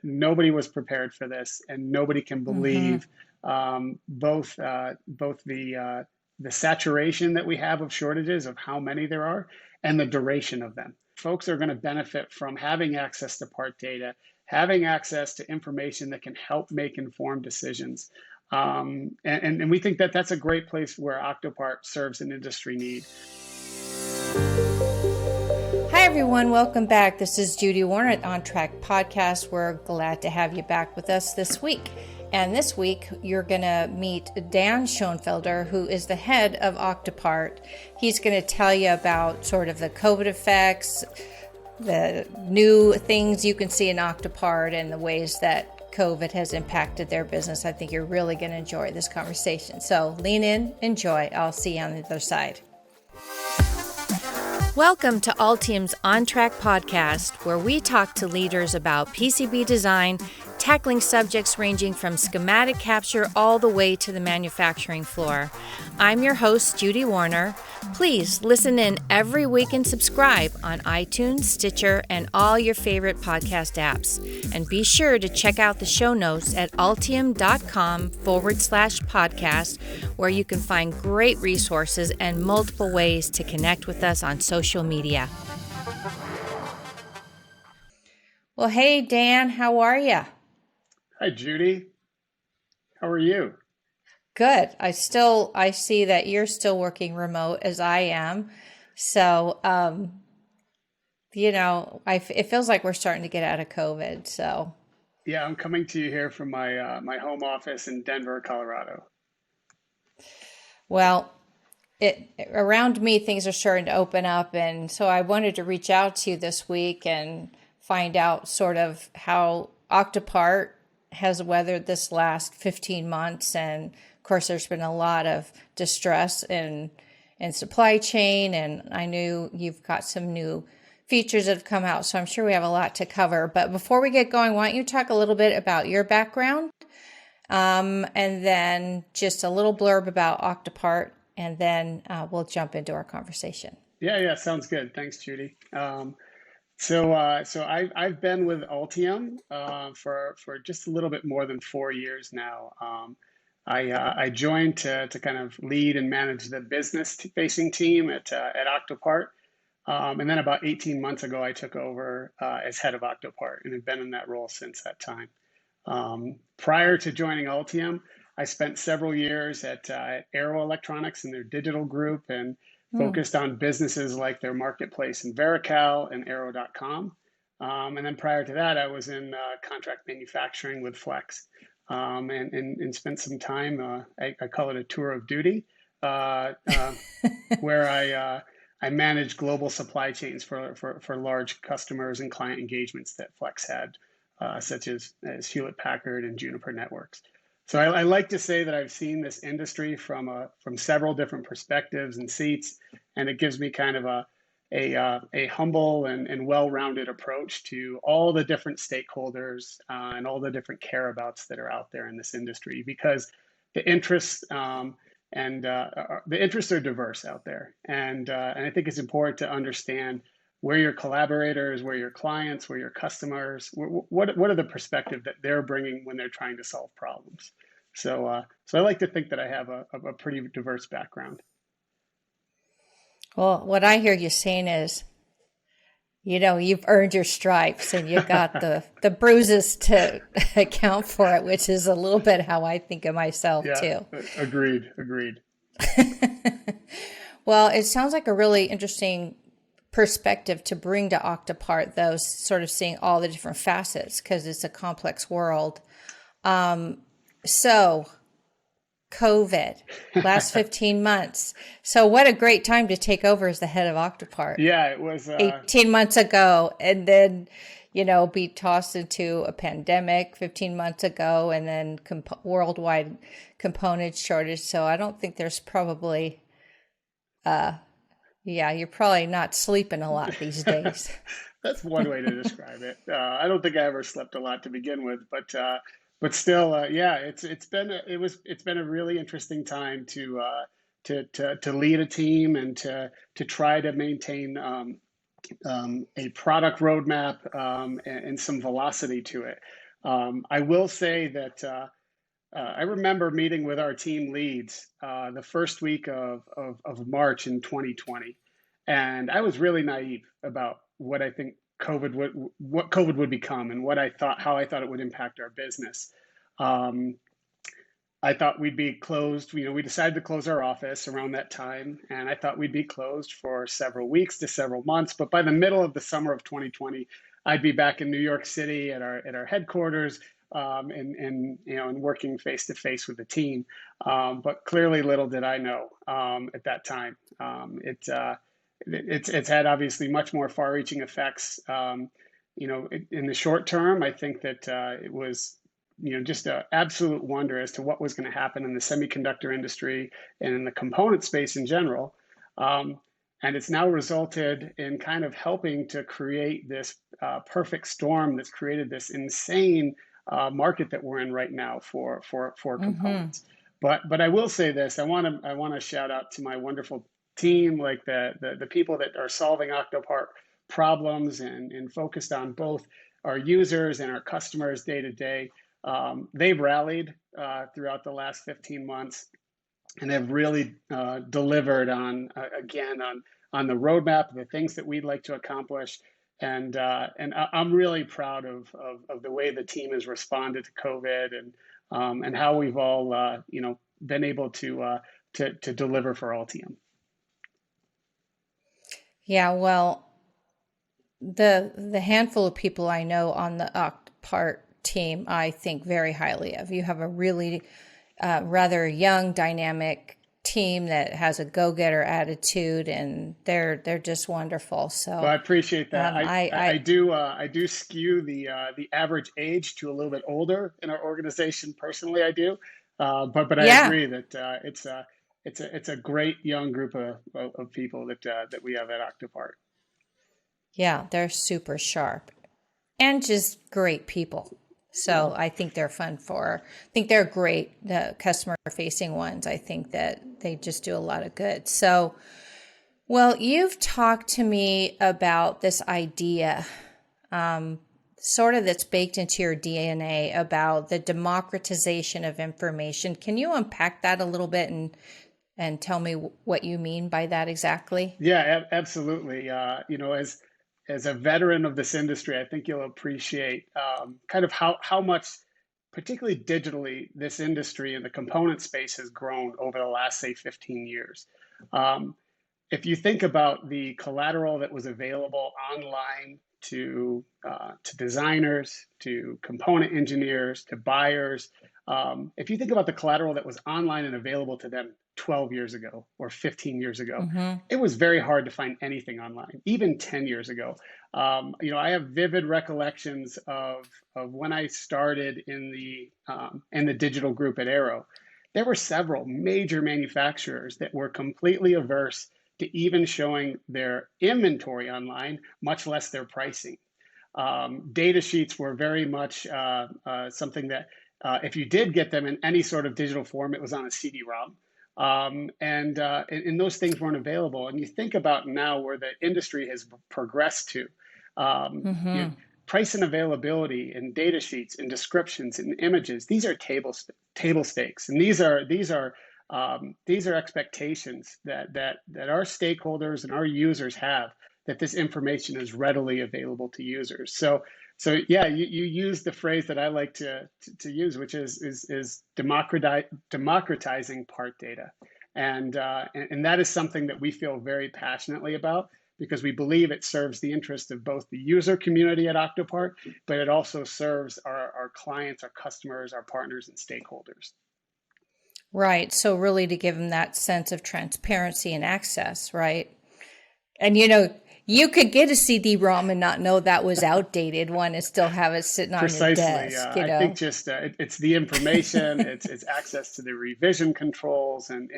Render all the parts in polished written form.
Nobody was prepared for this, and nobody can Hmm. believe both the saturation that we have of shortages of how many there are and the duration of them. Folks are going to benefit from having access to part data, having access to information that can help make informed decisions. And we think that that's a great place where Octopart serves an industry need. Hi, everyone. Welcome back. This is Judy Warner at OnTrack Podcast. We're glad to have you back with us this week. And this week, you're going to meet Dan Schoenfelder, who is the head of Octopart. He's going to tell you about sort of the COVID effects, the new things you can see in Octopart, and the ways that COVID has impacted their business. I think you're really going to enjoy this conversation. So lean in, enjoy. I'll see you on the other side. Welcome to Altium's OnTrack podcast, where we talk to leaders about PCB design, tackling subjects ranging from schematic capture all the way to the manufacturing floor. I'm your host, Judy Warner. Please listen in every week and subscribe on iTunes, Stitcher, and all your favorite podcast apps. And be sure to check out the show notes at altium.com/podcast, where you can find great resources and multiple ways to connect with us on social media. Well, hey, Dan, how are you? Hi, Judy. How are you? Good. I see that you're still working remote as I am. So, it feels like we're starting to get out of COVID. So, Yeah, I'm coming to you here from my home office in Denver, Colorado. well, around me, things are starting to open up. And so I wanted to reach out to you this week and find out sort of how Octopart has weathered this last 15 months. And of course, there's been a lot of distress in supply chain. And I knew you've got some new features that have come out. So I'm sure we have a lot to cover. But before we get going, why don't you talk a little bit about your background? And then just a little blurb about Octopart, and then we'll jump into our conversation. Yeah, sounds good. Thanks, Judy. I've been with Altium for just a little bit more than 4 years now. I joined to kind of lead and manage the business-facing team at Octopart. And then about 18 months ago, I took over as head of Octopart and have been in that role since that time. Prior to joining Altium, I spent several years at Aero Electronics in their digital group and Hmm. focused on businesses like their marketplace in Verical and Aero.com. And then prior to that, I was in contract manufacturing with Flex and spent some time, I call it a tour of duty, uh, uh, where I managed global supply chains for large customers and client engagements that Flex had, such as Hewlett Packard and Juniper Networks. So I like to say that I've seen this industry from several different perspectives and seats, and it gives me kind of a humble and well-rounded approach to all the different stakeholders and all the different careabouts that are out there in this industry, because the interests the interests are diverse out there, and I think it's important to understand where your collaborators, where your clients, where your customers, what are the perspective that they're bringing when they're trying to solve problems. So I like to think that I have a pretty diverse background. Well, what I hear you saying is, you've earned your stripes and you got the bruises to account for it, which is a little bit how I think of myself Yeah, too. agreed. Well, it sounds like a really interesting perspective to bring to Octopart, though, sort of seeing all the different facets because it's a complex world. So, COVID, last 15 months. So, what a great time to take over as the head of Octopart. Yeah, it was. 18 months ago, and then, be tossed into a pandemic 15 months ago, and then worldwide component shortage. So, I don't think there's probably, you're probably not sleeping a lot these days. That's one way to describe it. I don't think I ever slept a lot to begin with, but still, yeah, it's been a really interesting time to lead a team and to try to maintain a product roadmap, and some velocity to it. I will say that I remember meeting with our team leads the first week of March in 2020, and I was really naive about what I think what COVID would become, and how I thought it would impact our business. Um, I thought we'd be closed. We decided to close our office around that time, and I thought we'd be closed for several weeks to several months. But by the middle of the summer of 2020, I'd be back in New York City at our headquarters, and working face to face with the team. But clearly, little did I know at that time. It's had obviously much more far-reaching effects. In the short term, I think that it was just an absolute wonder as to what was going to happen in the semiconductor industry and in the component space in general. And it's now resulted in kind of helping to create this perfect storm that's created this insane market that we're in right now for Mm-hmm. components. But I will say this: I want to shout out to my wonderful team, like the people that are solving Octopart problems and focused on both our users and our customers day to day. They've rallied throughout the last 15 months and have really delivered on the roadmap, the things that we'd like to accomplish. And I'm really proud of the way the team has responded to COVID, and how we've all been able to deliver for Altium. Yeah, well, the handful of people I know on the Octopart team, I think very highly of. You have a really rather young, dynamic team that has a go-getter attitude, and they're just wonderful. Well, So I appreciate that. I I do skew the average age to a little bit older in our organization. Personally, I do, but I yeah, agree that it's a great young group of people that we have at Octopart. yeah, they're super sharp and just great people. So I think they're I think they're great, the customer facing ones. I think that they just do a lot of good. So, well, you've talked to me about this idea, sort of that's baked into your DNA about the democratization of information. Can you unpack that a little bit and tell me what you mean by that exactly? Yeah, absolutely. As a veteran of this industry, I think you'll appreciate kind of how much, particularly digitally, this industry and the component space has grown over the last, say, 15 years. Um, if you think about the collateral that was available online to designers, to component engineers, to buyers, if you think about the collateral that was online and available to them 12 years ago or 15 years ago, Mm-hmm. it was very hard to find anything online, even 10 years ago. I have vivid recollections of when I started in the digital group at Arrow. There were several major manufacturers that were completely averse to even showing their inventory online, much less their pricing. Data sheets were very much something that, if you did get them in any sort of digital form, it was on a CD-ROM. And those things weren't available. And you think about now where the industry has progressed to. Mm-hmm. Price and availability and data sheets and descriptions and images, these are table stakes, and these are expectations that our stakeholders and our users have, that this information is readily available to users. So yeah, you use the phrase that I like to use, which is democratizing part data, and that is something that we feel very passionately about, because we believe it serves the interest of both the user community at Octopart, but it also serves our clients, our customers, our partners, and stakeholders. Right. So really to give them that sense of transparency and access, right? And you could get a CD-ROM and not know that was outdated one and still have it sitting on your Precisely. desk, I think just it's the information, it's access to the revision controls, and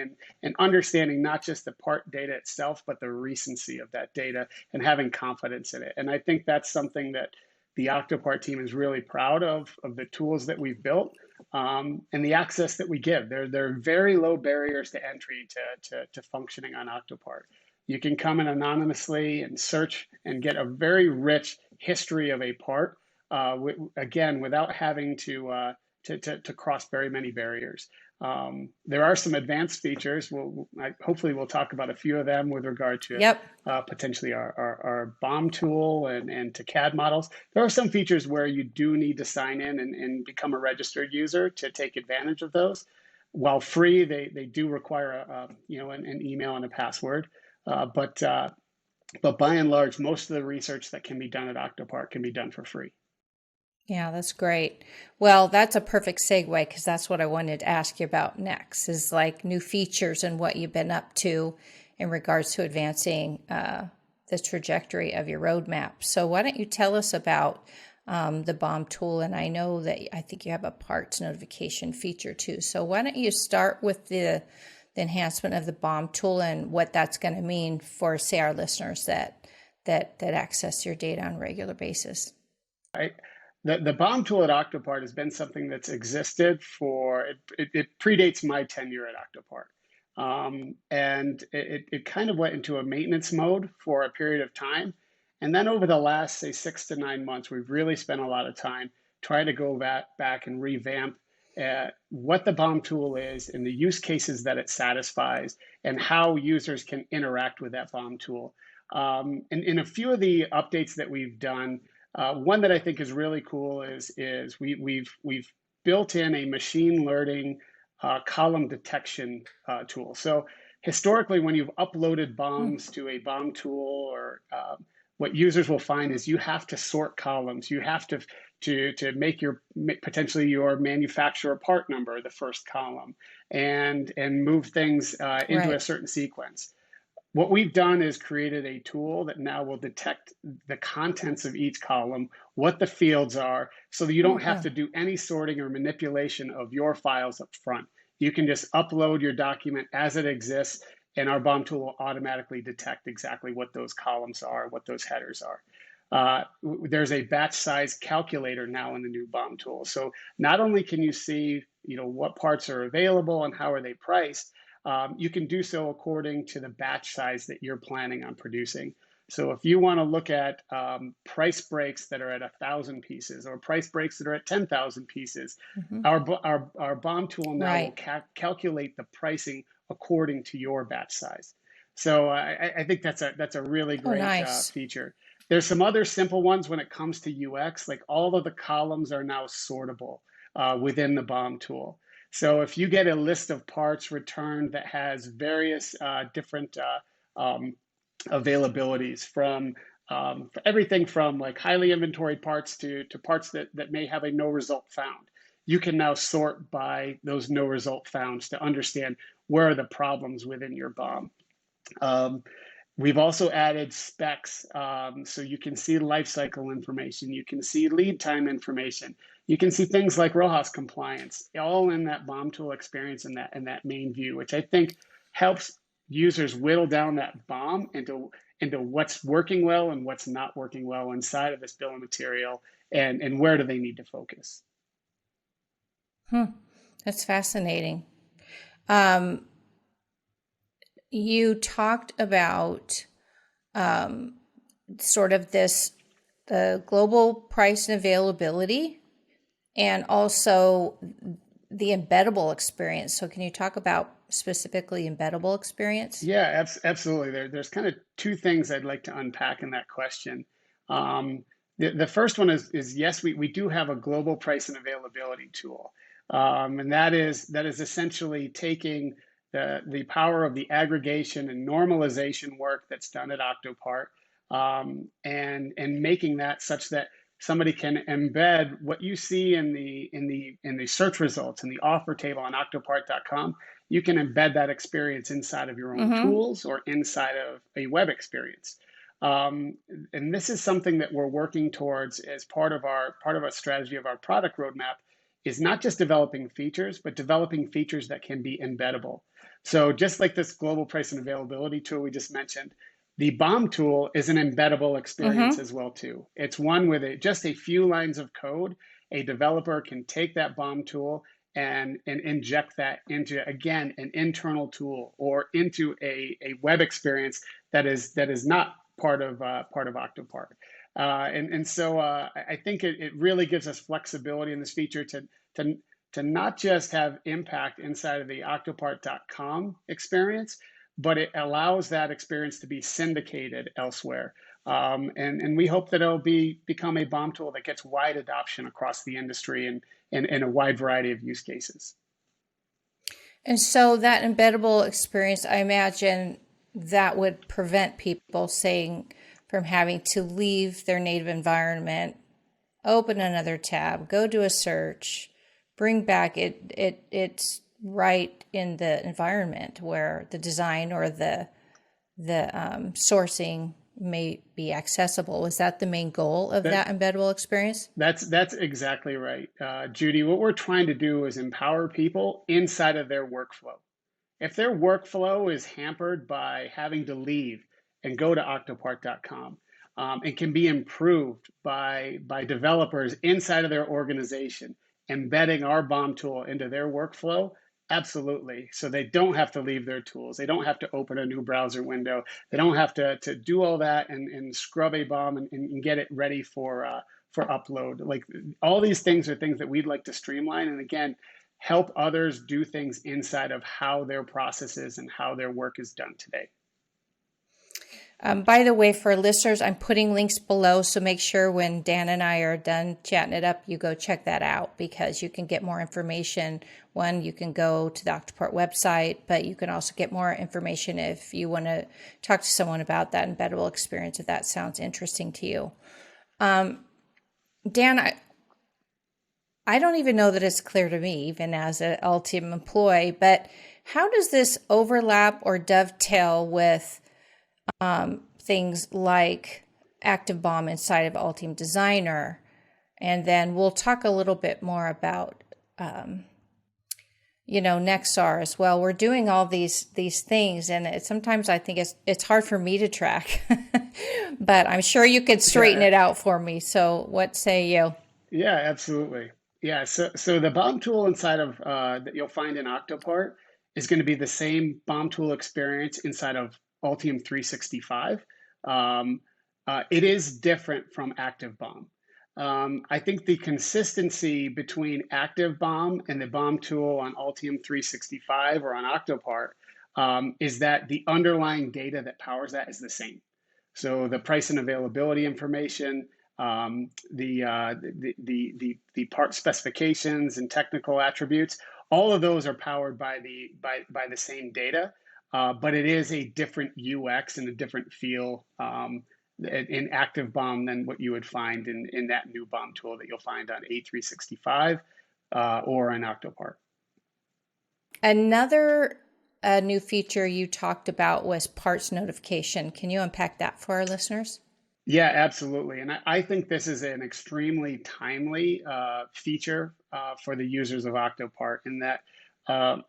understanding not just the part data itself, but the recency of that data and having confidence in it. And I think that's something that the Octopart team is really proud of the tools that we've built, and the access that we give. There are very low barriers to entry to functioning on Octopart. You can come in anonymously and search and get a very rich history of a part, again, without having to cross very many barriers. There are some advanced features. Hopefully we'll talk about a few of them with regard to Yep. potentially our BOM tool and to CAD models. There are some features where you do need to sign in and become a registered user to take advantage of those. While free, they do require an email and a password. But by and large, most of the research that can be done at Octopart can be done for free. Yeah, that's great. Well, that's a perfect segue because that's what I wanted to ask you about next is like new features and what you've been up to in regards to advancing the trajectory of your roadmap. So why don't you tell us about the BOM tool? And I know that I think you have a parts notification feature too. So why don't you start with the enhancement of the BOM tool and what that's going to mean for, say, our listeners that access your data on a regular basis? The BOM tool at Octopart has been something that's existed it predates my tenure at Octopart. And it kind of went into a maintenance mode for a period of time. And then over the last, say, 6 to 9 months, we've really spent a lot of time trying to go back and revamp what the BOM tool is and the use cases that it satisfies and how users can interact with that BOM tool. And in a few of the updates that we've done, one that I think is really cool is we've built in a machine learning column detection tool. So historically, when you've uploaded BOMs to a BOM tool, or what users will find is you have to sort columns. You have to make potentially your manufacturer part number the first column, and move things into a certain sequence. What we've done is created a tool that now will detect the contents of each column, what the fields are, so that you don't have to do any sorting or manipulation of your files up front. You can just upload your document as it exists, and our BOM tool will automatically detect exactly what those columns are, what those headers are. There's a batch size calculator now in the new BOM tool. So not only can you see, what parts are available and how are they priced, you can do so according to the batch size that you're planning on producing. So if you want to look at price breaks that are at 1,000 pieces or price breaks that are at 10,000 pieces, our BOM tool now will calculate the pricing according to your batch size. So I think that's a really great feature. There's some other simple ones when it comes to UX, like all of the columns are now sortable within the BOM tool. So if you get a list of parts returned that has various different availabilities from everything from like highly inventoried parts to parts that may have a no result found, you can now sort by those no result founds to understand where are the problems within your BOM. We've also added specs, so you can see life cycle information, you can see lead time information, you can see things like RoHS compliance, all in that BOM tool experience in that main view, which I think helps users whittle down that BOM into what's working well and what's not working well inside of this bill of material, and where do they need to focus. That's fascinating. You talked about sort of the global price and availability, and also the embeddable experience. So can you talk about specifically embeddable experience? Yeah, absolutely. There's kind of two things I'd like to unpack in that question. The first one is yes, we do have a global price and availability tool. And that is essentially taking the power of the aggregation and normalization work that's done at Octopart, and making that such that somebody can embed what you see in the search results in the offer table on octopart.com. You can embed that experience inside of your own tools or inside of a web experience. And this is something that we're working towards as part of a strategy of our product roadmap, is not just developing features, but developing features that can be embeddable. So just like this global price and availability tool we just mentioned, the BOM tool is an embeddable experience as well too. It's one with just a few lines of code. A developer can take that BOM tool and inject that into, again, an internal tool or into a web experience that is not part of Octopart. I think it really gives us flexibility in this feature to to not just have impact inside of the Octopart.com experience, but it allows that experience to be syndicated elsewhere. And we hope that it'll become a BOM tool that gets wide adoption across the industry and in a wide variety of use cases. And so that embeddable experience, I imagine that would prevent people saying from having to leave their native environment, open another tab, go do a search, bring back it's right in the environment where the design or the sourcing may be accessible. Is that the main goal of that embeddable experience? That's exactly right, Judy. What we're trying to do is empower people inside of their workflow. If their workflow is hampered by having to leave and go to Octopart.com, it can be improved by developers inside of their organization, embedding our BOM tool into their workflow. Absolutely. So they don't have to leave their tools. They don't have to open a new browser window. They don't have to do all that and scrub a BOM and get it ready for upload. Like, all these things are things that we'd like to streamline. And again, help others do things inside of how their processes and how their work is done today. By the way, for listeners, I'm putting links below, so make sure when Dan and I are done chatting it up, you go check that out, because you can get more information. One, you can go to the Octopart website, but you can also get more information if you want to talk to someone about that embeddable experience, if that sounds interesting to you. Dan, I don't even know that it's clear to me, even as an Altium employee, but how does this overlap or dovetail with things like Active BOM inside of Altium Designer? And then we'll talk a little bit more about, Nexar as well. We're doing all these things, and sometimes I think it's hard for me to track, but I'm sure you could straighten it out for me. So what say you? Yeah, absolutely. Yeah, so the BOM tool inside of that you'll find in Octopart is going to be the same BOM tool experience inside of Altium 365. It is different from Active BOM. I think the consistency between Active BOM and the BOM tool on Altium 365 or on Octopart is that the underlying data that powers that is the same. So the price and availability information, the part specifications and technical attributes, all of those are powered by the same data, but it is a different UX and a different feel in Active BOM than what you would find in that new BOM tool that you'll find on A365 or in Octopart. Another new feature you talked about was parts notification. Can you unpack that for our listeners? Yeah, absolutely. And I think this is an extremely timely feature for the users of Octopart, in that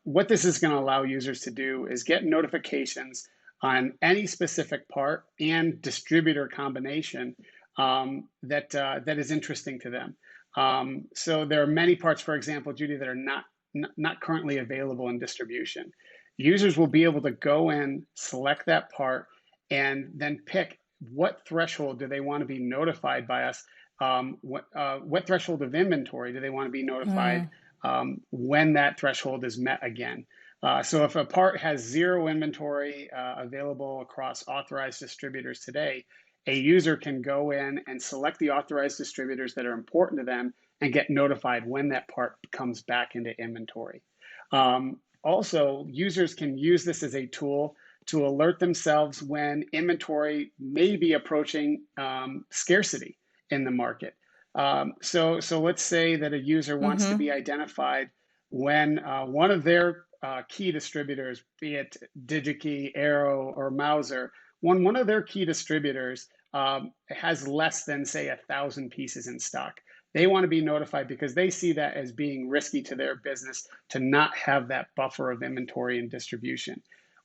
what this is going to allow users to do is get notifications on any specific part and distributor combination that is interesting to them. So there are many parts, for example, Judy, that are not currently available in distribution. Users will be able to go in, select that part, and then pick what threshold do they want to be notified by us. What threshold of inventory do they want to be notified when that threshold is met again? So if a part has zero inventory available across authorized distributors today, a user can go in and select the authorized distributors that are important to them and get notified when that part comes back into inventory. Also, users can use this as a tool to alert themselves when inventory may be approaching scarcity in the market. So let's say that a user wants to be identified when one of their key distributors, be it DigiKey, Arrow, or Mauser, when one of their key distributors has less than, say, 1,000 pieces in stock. They want to be notified because they see that as being risky to their business to not have that buffer of inventory and distribution.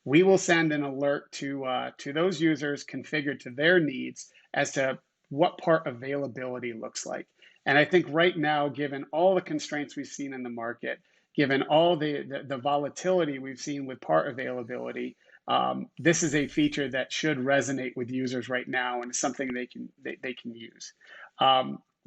We will send an alert to those users configured to their needs as to what part availability looks like. And I think right now, given all the constraints we've seen in the market, given all the volatility we've seen with part availability, this is a feature that should resonate with users right now, and it's something they can use.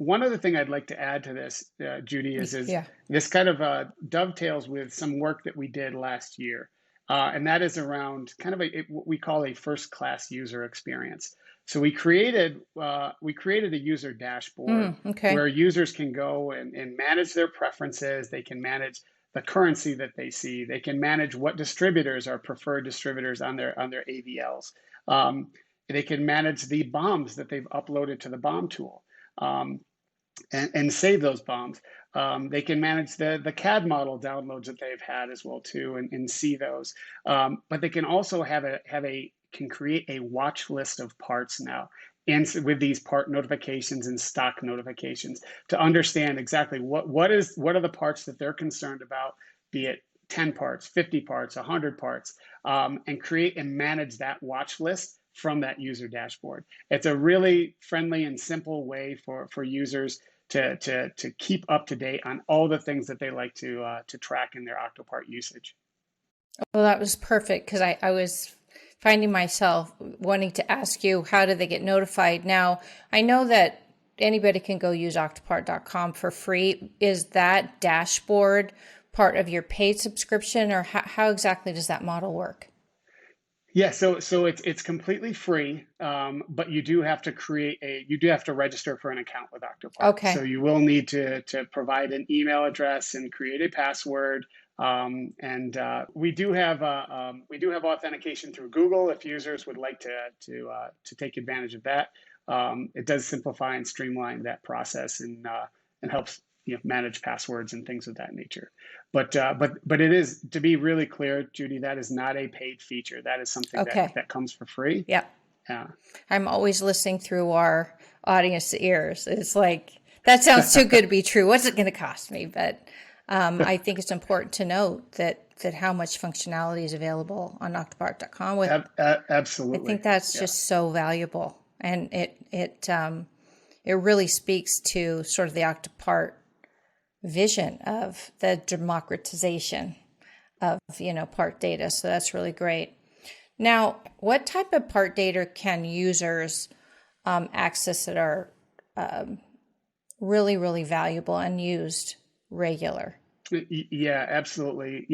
One other thing I'd like to add to this, Judy, is Yeah. this kind of dovetails with some work that we did last year, and that is around kind of what we call a first-class user experience. So we created a user dashboard Okay. where users can go and manage their preferences. They can manage the currency that they see. They can manage what distributors are preferred distributors on their AVLs. They can manage the bombs that they've uploaded to the bomb tool. And save those bombs. They can manage the CAD model downloads that they've had as well too, and see those. But they can also can create a watch list of parts now, and with these part notifications and stock notifications to understand exactly what are the parts that they're concerned about, be it 10 parts, 50 parts, 100 parts, and create and manage that watch list from that user dashboard. It's a really friendly and simple way for users to keep up to date on all the things that they like to track in their Octopart usage. Well, that was perfect because I was finding myself wanting to ask you, how do they get notified? Now, I know that anybody can go use octopart.com for free. Is that dashboard part of your paid subscription, or how exactly does that model work? Yeah, so it's completely free, but you do have to register for an account with Octopart. So Okay. you will need to provide an email address and create a password. And we do have authentication through Google if users would like to take advantage of that. It does simplify and streamline that process, and helps manage passwords and things of that nature. But it is, to be really clear, Judy, that is not a paid feature. That is something Okay. that comes for free. Yeah. Yeah. I'm always listening through our audience ears. It's like, that sounds too good to be true. What's it going to cost me? But I think it's important to note that how much functionality is available on octopart.com. I Absolutely. think that's Yeah. just so valuable, and it really speaks to sort of the Octopart vision of the democratization of part data. So that's really great. Now, what type of part data can users access that are really, really valuable and used regular? Yeah, absolutely.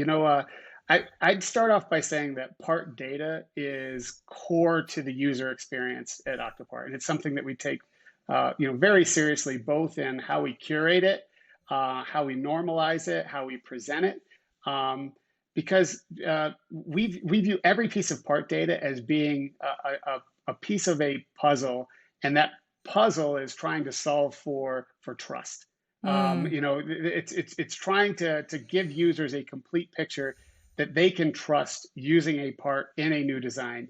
I'd start off by saying that part data is core to the user experience at Octopart, and it's something that we take very seriously, both in how we curate it, how we normalize it, how we present it, because we view every piece of part data as being a piece of a puzzle, and that puzzle is trying to solve for trust. It's trying to give users a complete picture that they can trust using a part in a new design,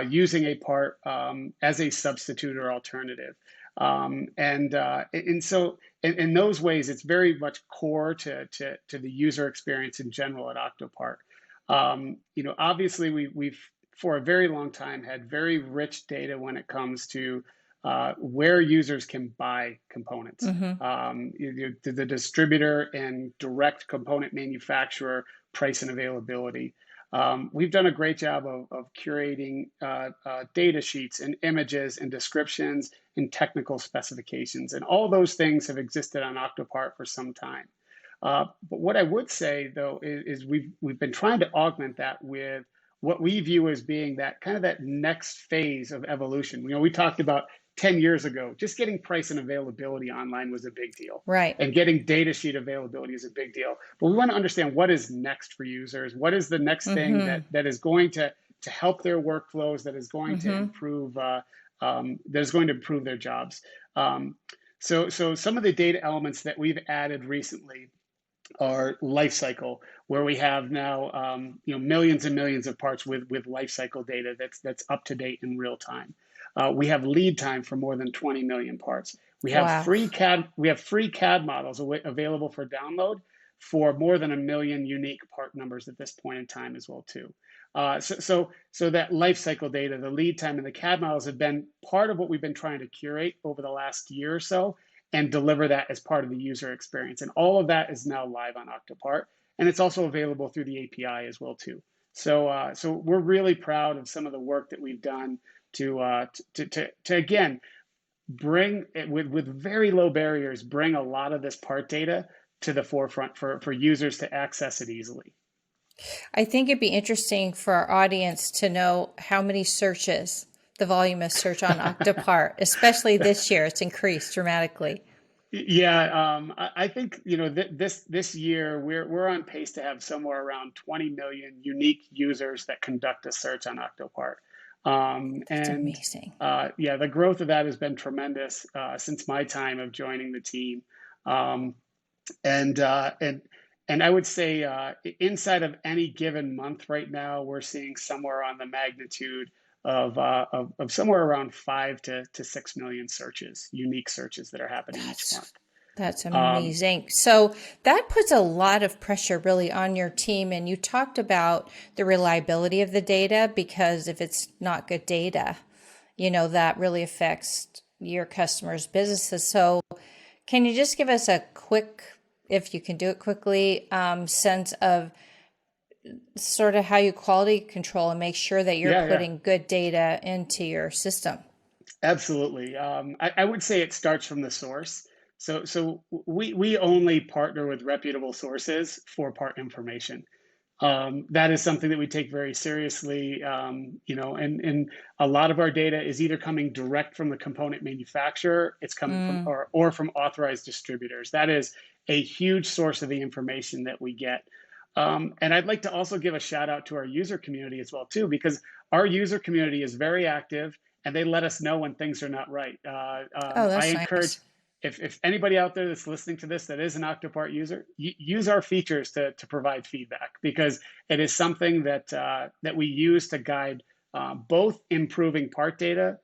using a part as a substitute or alternative. And so in those ways, it's very much core to the user experience in general at Octopart. Obviously, we've for a very long time had very rich data when it comes to where users can buy components. The distributor and direct component manufacturer price and availability. We've done a great job of curating data sheets and images and descriptions and technical specifications. And all those things have existed on Octopart for some time. But what I would say, though, is we've been trying to augment that with what we view as being that next phase of evolution. We talked about 10 years ago, just getting price and availability online was a big deal. Right. And getting data sheet availability is a big deal. But we want to understand what is next for users. What is the next thing that is going to help their workflows, that is going to improve their jobs. So some of the data elements that we've added recently are life cycle, where we have now millions and millions of parts with life cycle data that's up to date in real time. We have lead time for more than 20 million parts. We have free CAD models available for download for more than 1 million unique part numbers at this point in time as well too. So that life cycle data, the lead time, and the CAD models have been part of what we've been trying to curate over the last year or so, and deliver that as part of the user experience. And all of that is now live on Octopart. and it's also available through the API as well too. So we're really proud of some of the work that we've done to again bring it with very low barriers, bring a lot of this part data to the forefront for users to access it easily. I think it'd be interesting for our audience to know how many searches, the volume of search on Octopart, especially this year, it's increased dramatically. Yeah, I think this year we're on pace to have somewhere around 20 million unique users that conduct a search on Octopart, That's and amazing. yeah, the growth of that has been tremendous since my time of joining the team, um, and uh, and and I would say inside of any given month right now, we're seeing somewhere on the magnitude of somewhere around 5 to 6 million searches, unique searches that are happening each month. That's that's Um, amazing. So that puts a lot of pressure really on your team. And you talked about the reliability of the data because if it's not good data, that really affects your customers' businesses. So can you just give us a quick, if you can do it quickly, sense of sort of how you quality control and make sure that you're yeah, yeah, putting good data into your system? absolutely. I would say it starts from the source. So we only partner with reputable sources for part information. That is something that we take very seriously. And a lot of our data is either coming direct from the component manufacturer, it's coming from Mm, or from authorized distributors. That is a huge source of the information that we get. And I'd like to also give a shout out to our user community as well too, because our user community is very active and they let us know when things are not right. oh, I that's encourage nice. if anybody out there that's listening to this that is an Octopart user, use our features to provide feedback because it is something that we use to guide both improving part data,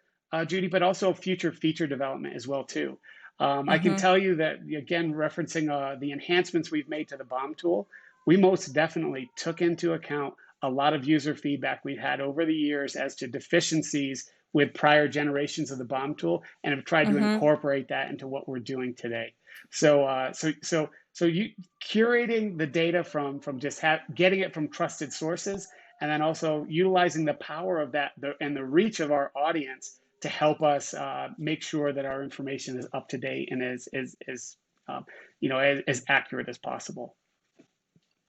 Judy, but also future feature development as well too. I can Hmm. tell you that again, referencing the enhancements we've made to the BOM tool, we most definitely took into account a lot of user feedback we've had over the years as to deficiencies with prior generations of the BOM tool and have tried to Hmm. incorporate that into what we're doing today. So you curating the data from just getting it from trusted sources, and then also utilizing the power of that and the reach of our audience to help us make sure that our information is up to date and um, as accurate as possible.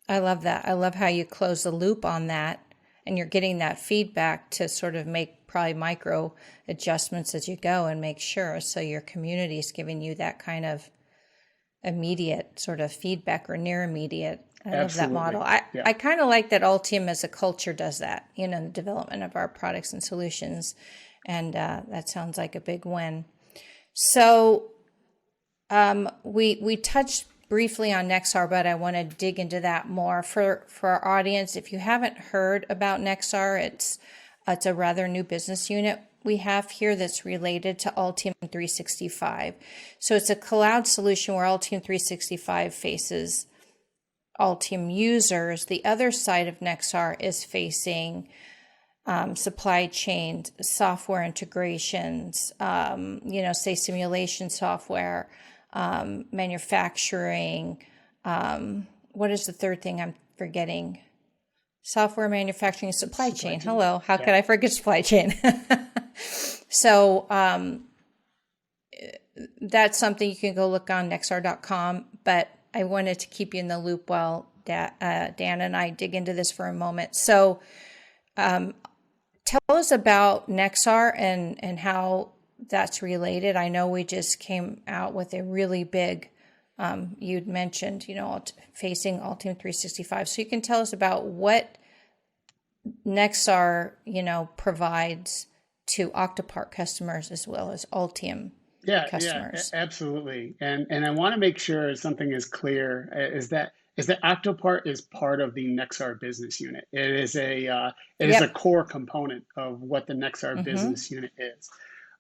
I love that. I love how you close the loop on that and you're getting that feedback to sort of make probably micro adjustments as you go and make sure. So your community is giving you that kind of immediate sort of feedback or near immediate. I love that model. Absolutely. I Yeah. kind of like that Altium as a culture does that, the development of our products and solutions. And that sounds like a big win. So we touched briefly on Nexar, but I want to dig into that more for our audience. If you haven't heard about Nexar, it's a rather new business unit we have here that's related to Altium 365. So it's a cloud solution where Altium 365 faces Altium users. The other side of Nexar is facing supply chain software integrations, say simulation software, manufacturing. What is the third thing I'm forgetting? Software manufacturing, supply Supply chain. chain. Hello, how Yeah. could I forget supply chain? So that's something you can go look on nexar.com. But I wanted to keep you in the loop while Dan and I dig into this for a moment. So tell us about Nexar and how that's related. I know we just came out with a really big, you'd mentioned, facing Altium 365. So you can tell us about what Nexar, provides to Octopart customers as well as Altium Yeah, customers. absolutely. And I want to make sure something is clear is that Octopart is part of the Nexar business unit. It is a Yep. core component of what the Nexar Mm-hmm. business unit is.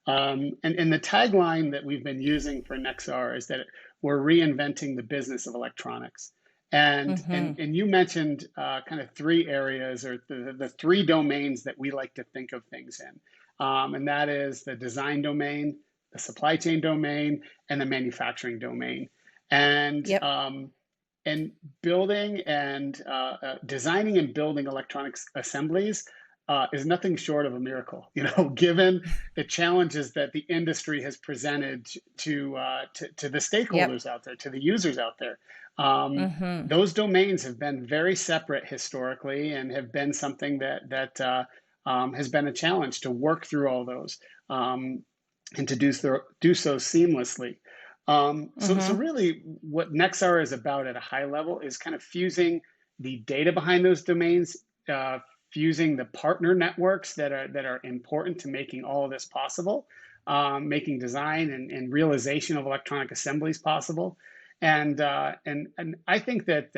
And the tagline that we've been using for Nexar is that we're reinventing the business of electronics. And Mm-hmm. and and you mentioned kind of three areas or the three domains that we like to think of things in, and that is the design domain, the supply chain domain, and the manufacturing domain. And Yep. and building and designing and building electronics assemblies is nothing short of a miracle. Given the challenges that the industry has presented to the Yep. stakeholders out there, to the users out there. Um, Mm-hmm. those domains have been very separate historically, and have been something that has been a challenge to work through all those, um, and to do so seamlessly. So Mm-hmm. really, what Nexar is about at a high level is kind of fusing the data behind those domains, uh, fusing the partner networks that are important to making all of this possible, making design and realization of electronic assemblies possible. And I think that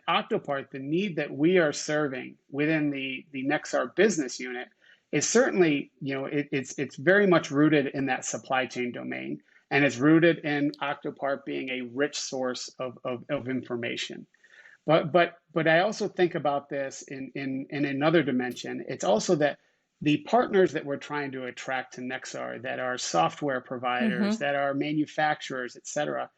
Octopart, the need that we are serving within the Nexar business unit, is certainly, it's very much rooted in that supply chain domain, and it's rooted in Octopart being a rich source of information. But I also think about this in another dimension. It's also that the partners that we're trying to attract to Nexar, that are software providers, Mm-hmm. that are manufacturers, et cetera,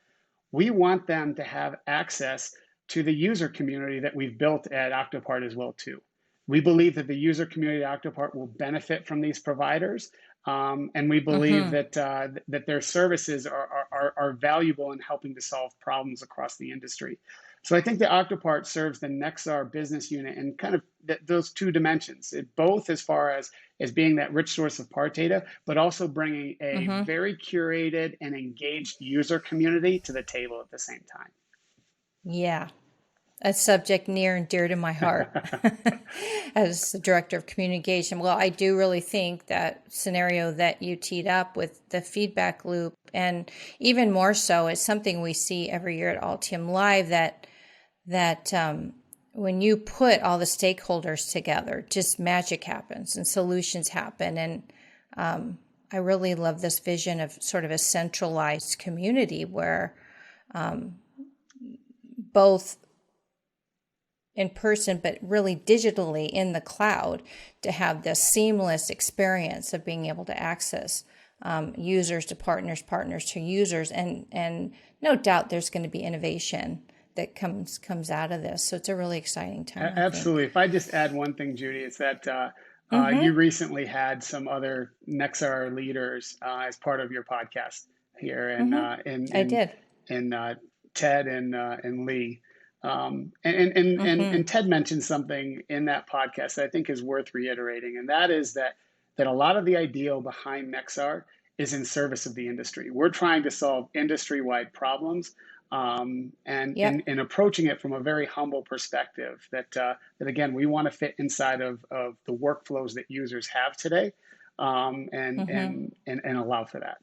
we want them to have access to the user community that we've built at Octopart as well too. We believe that the user community at Octopart will benefit from these providers, and we believe Mm-hmm. that their services are valuable in helping to solve problems across the industry. So I think that Octopart serves the Nexar business unit in kind of those two dimensions, both as far as being that rich source of part data, but also bringing a Mm-hmm. very curated and engaged user community to the table at the same Yeah. A subject near and dear to my heart time. as the director of communication. Well, I do really think that scenario that you teed up with the feedback loop, and even more so, it's something we see every year at Altium Live, that when you put all the stakeholders together, just magic happens and solutions happen. And I really love this vision of sort of a centralized community where both in person, but really digitally in the cloud, to have this seamless experience of being able to access users to partners, partners to users, and no doubt there's going to be innovation that comes out of this. So it's a really exciting time, I Absolutely. think. If I just add one thing, Judy, it's that you Mm-hmm. recently had some other Nexar leaders as part of your podcast here, and Mm-hmm. I did. Ted and Lee. And Mm-hmm. Ted mentioned something in that podcast that I think is worth reiterating, and that is that a lot of the ideal behind Nexar is in service of the industry. We're trying to solve industry-wide problems, and Yep. approaching it from a very humble perspective, that again, we want to fit inside of the workflows that users have today, Mm-hmm. and allow for that.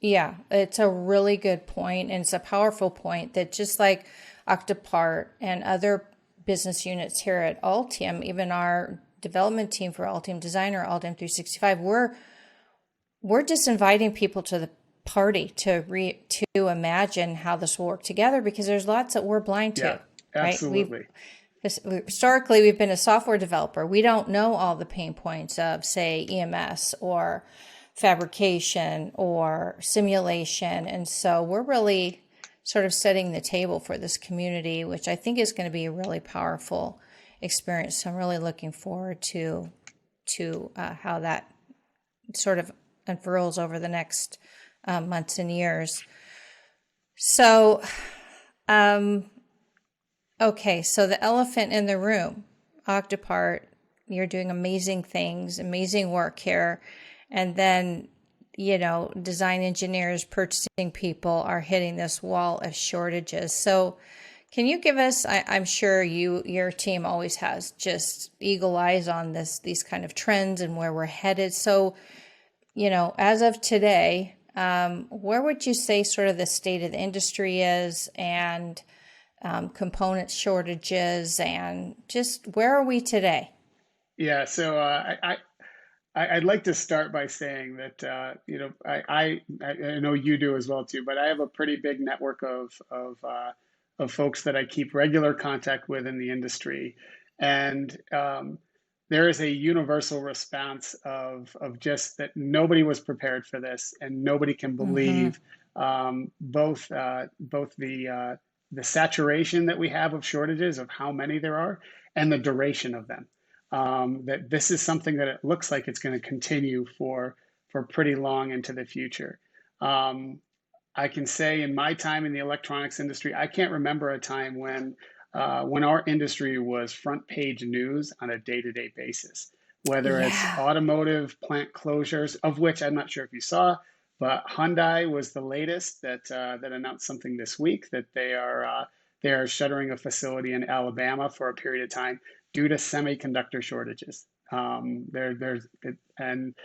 Yeah, it's a really good point, and it's a powerful point that just like Octopart and other business units here at Altium, even our development team for Altium Designer, Altium 365, we're just inviting people to the party to imagine how this will work together, because there's lots that we're blind Yeah, to, right? absolutely. Historically, we've been a software developer. We don't know all the pain points of, say, EMS or fabrication or simulation. And so we're really sort of setting the table for this community, which I think is going to be a really powerful experience. So I'm really looking forward to how that sort of unfurls over the next months and years. So, um, okay, so the elephant in the room, Octopart, you're doing amazing things, amazing work here. And then, design engineers, purchasing people are hitting this wall of shortages. So, can you give us, I'm sure your team always has just eagle eyes on these kind of trends and where we're headed. So, as of today, where would you say sort of the state of the industry is, and component shortages, and just where are we today? Yeah, so I'd like to start by saying that I know you do as well too, but I have a pretty big network of folks that I keep regular contact with in the industry, and there is a universal response of just that nobody was prepared for this, and nobody can Mm-hmm. believe both the the saturation that we have of shortages, of how many there are, and the duration of them. That this is something that it looks like it's going to continue for pretty long into the future. Um, I can say in my time in the electronics industry, I can't remember a time when our industry was front page news on a day-to-day basis, whether it's Yeah. automotive plant closures, of which I'm not sure if you saw, but Hyundai was the latest that announced something this week that they are shuttering a facility in Alabama for a period of time due to semiconductor shortages. And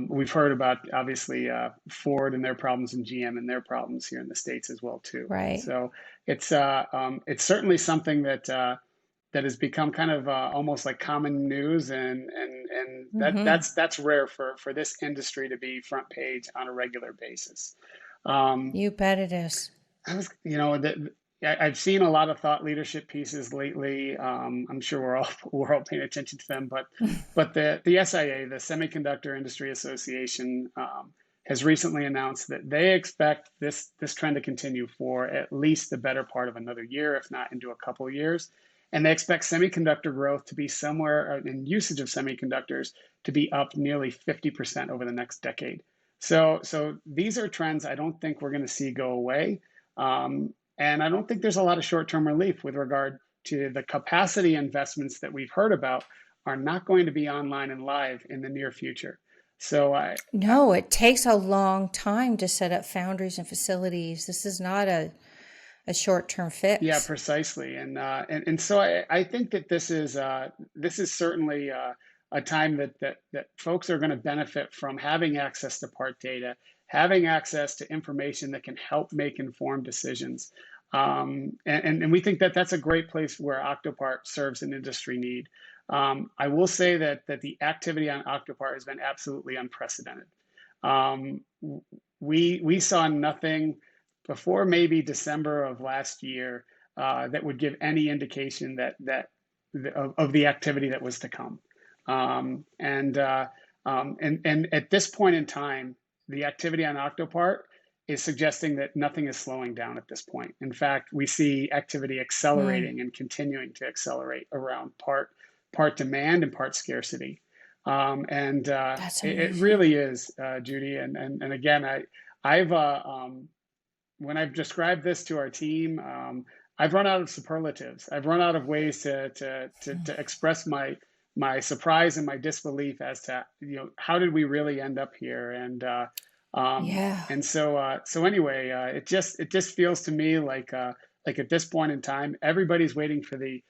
we've heard about obviously Ford and their problems and GM and their problems here in the States as well too. Right. So it's certainly something that has become kind of almost like common news, and Mm-hmm. that's rare for this industry to be front page on a regular basis. Um, You bet it is. I was, you know, I've seen a lot of thought leadership pieces lately. I'm sure we're all paying attention to them, but the SIA, the Semiconductor Industry Association, has recently announced that they expect this trend to continue for at least the better part of another year, if not into a couple of years. And they expect semiconductor growth to be somewhere in usage of semiconductors to be up nearly 50% over the next decade. So these are trends I don't think we're going to see go away. And I don't think there's a lot of short-term relief with regard to the capacity investments that we've heard about are not going to be online and live in the near future. So No, it takes a long time to set up foundries and facilities. This is not a short-term yeah, fix. precisely. And so I think that this is certainly a time that folks are going to benefit from having access to part data, having access to information that can help make informed decisions. And we think that that's a great place where Octopart serves an industry need. I will say that the activity on Octopart has been absolutely unprecedented. Um, we saw nothing before maybe December of last year that would give any indication of the activity that was to come. And at this point in time, the activity on Octopart is suggesting that nothing is slowing down at this point. In fact, we see activity Mm, accelerating and continuing to accelerate around part demand and part scarcity. And that's it amazing. really is, Judy. And again, I've when I've described this to our team, I've run out of superlatives. I've run out of ways to express my surprise and my disbelief as to how did we really end up here, Yeah. so anyway, it just feels to me like at this point in time, everybody's waiting for the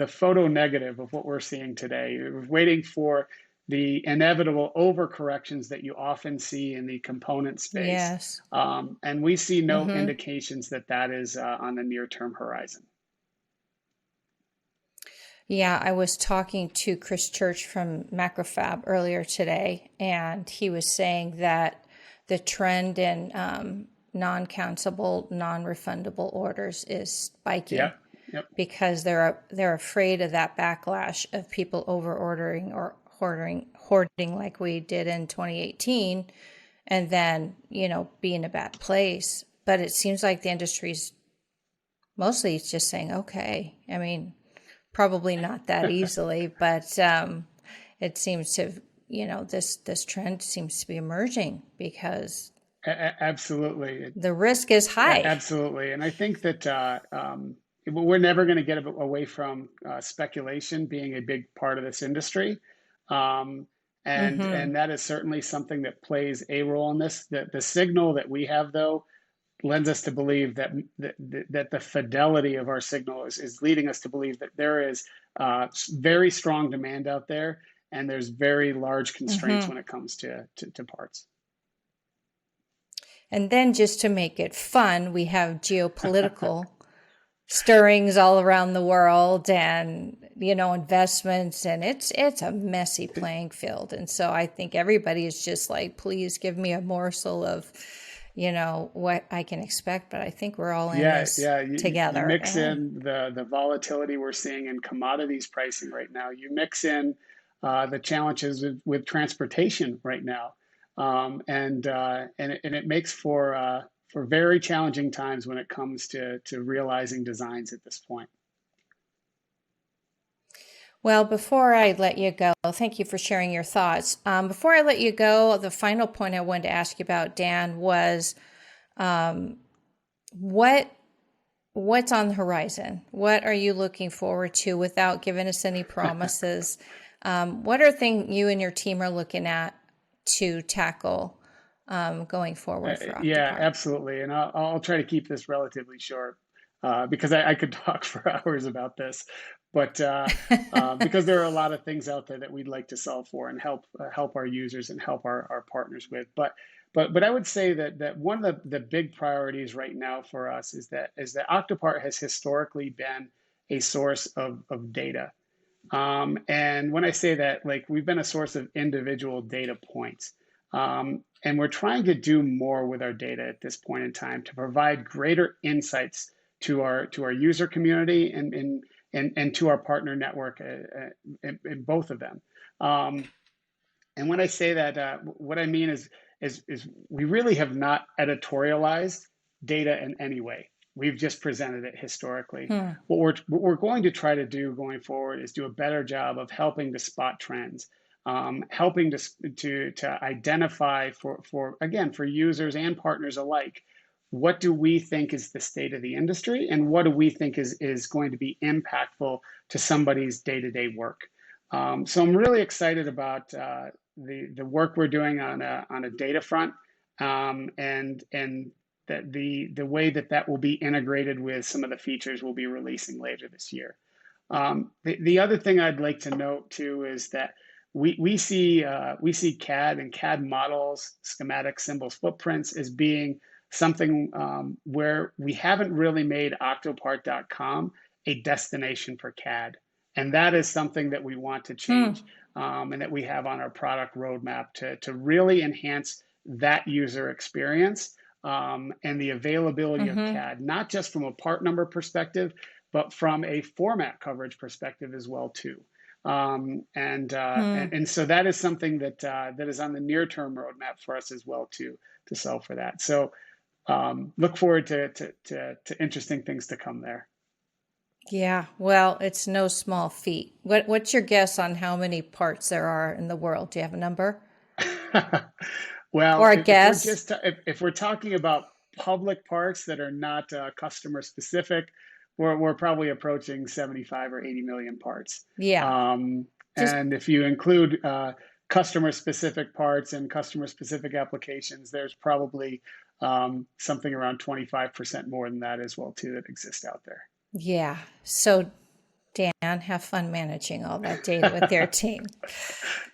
photo negative of what we're seeing today. We're waiting for the inevitable overcorrections that you often see in the component space. Yes. And we see no Mm-hmm. indications that is on the near term horizon. Yeah, I was talking to Chris Church from Macrofab earlier today, and he was saying that the trend in non-countable, non-refundable orders is spiking Yep, yep, because they're afraid of that backlash of people over ordering or hoarding like we did in 2018, and then be in a bad place. But it seems like the industry's mostly just saying, okay. I mean, probably not that easily, but it seems to, this trend seems to be emerging because absolutely. the risk is high. Absolutely. And I think that we're never going to get away from speculation being a big part of this industry. Um, Mm-hmm. and that is certainly something that plays a role in this. The signal that we have, though, lends us to believe that the fidelity of our signal is leading us to believe that there is very strong demand out there, and there's very large constraints Mm-hmm. when it comes to parts. And then just to make it fun, we have geopolitical stirrings all around the world and investments, and it's a messy playing field. And so I think everybody is just like, please give me a morsel of what I can expect, but I think we're all in Yeah, this yeah. You together. mix And in the volatility we're seeing in commodities pricing right now. You mix in the challenges with transportation right now, and it makes for very challenging times when it comes to realizing designs at this point. Well, before I let you go, thank you for sharing your thoughts. Before I let you go, the final point I wanted to ask you about, Dan, was what's on the horizon? What are you looking forward to without giving us any promises? What are things you and your team are looking at to tackle going forward for Octopart? Yeah, absolutely. And I'll try to keep this relatively short because I could talk for hours about this. But because there are a lot of things out there that we'd like to solve for and help our users and help our partners with. But I would say that one of the big priorities right now for us is that Octopart has historically been a source of data. And when I say that, like, we've been a source of individual data points. And we're trying to do more with our data at this point in time to provide greater insights to our user community and to our partner network in both of them. And when I say that, what I mean is we really have not editorialized data in any way. We've just presented it historically. What we're going to try to do going forward is do a better job of helping to spot trends, helping to identify for users and partners alike, what do we think is the state of the industry and what do we think is going to be impactful to somebody's day-to-day work. So I'm really excited about the work we're doing on a data front, and that the way that will be integrated with some of the features we'll be releasing later this year. The other thing I'd like to note too is that we see CAD and CAD models, schematics, symbols, footprints as being something where we haven't really made Octopart.com a destination for CAD. And that is something that we want to change, and that we have on our product roadmap to really enhance that user experience, and the availability of CAD, not just from a part number perspective, but from a format coverage perspective as well too. And so that is something that is on the near term roadmap for us as well to solve for that. So look forward to interesting things to come there. Yeah, well, it's no small feat. What's your guess on how many parts there are in the world? Do you have a number? Well, or a guess? If we're talking about public parts that are not customer specific, we're probably approaching 75 or 80 million parts. Yeah. And if you include customer specific parts and customer specific applications, there's probably something around 25% more than that as well too that exists out there. Yeah. So Dan, have fun managing all that data with their team.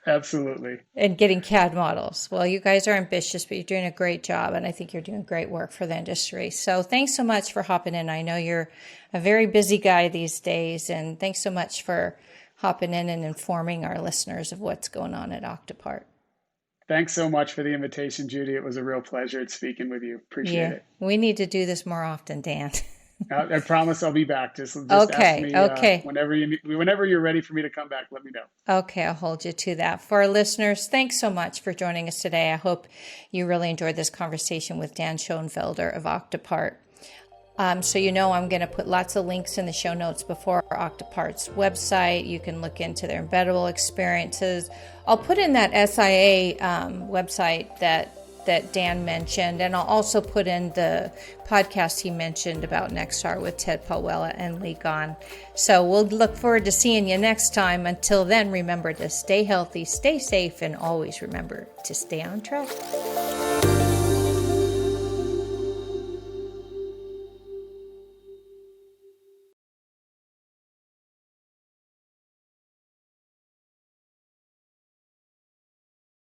Absolutely. And getting CAD models. Well, you guys are ambitious, but you're doing a great job, and I think you're doing great work for the industry. So thanks so much for hopping in. I know you're a very busy guy these days, and thanks so much for hopping in and informing our listeners of what's going on at Octopart. Thanks so much for the invitation, Judy. It was a real pleasure speaking with you. Appreciate it. We need to do this more often, Dan. I promise I'll be back. Just okay. Ask me, whenever you're ready for me to come back, let me know. Okay, I'll hold you to that. For our listeners, thanks so much for joining us today. I hope you really enjoyed this conversation with Dan Schoenfelder of Octopart. So I'm going to put lots of links in the show notes before Octopart's website. You can look into their embeddable experiences. I'll put in that SIA website that Dan mentioned, and I'll also put in the podcast he mentioned about Nexar with Ted Palwella and Lee Gahn. So we'll look forward to seeing you next time. Until then, remember to stay healthy, stay safe, and always remember to stay on track.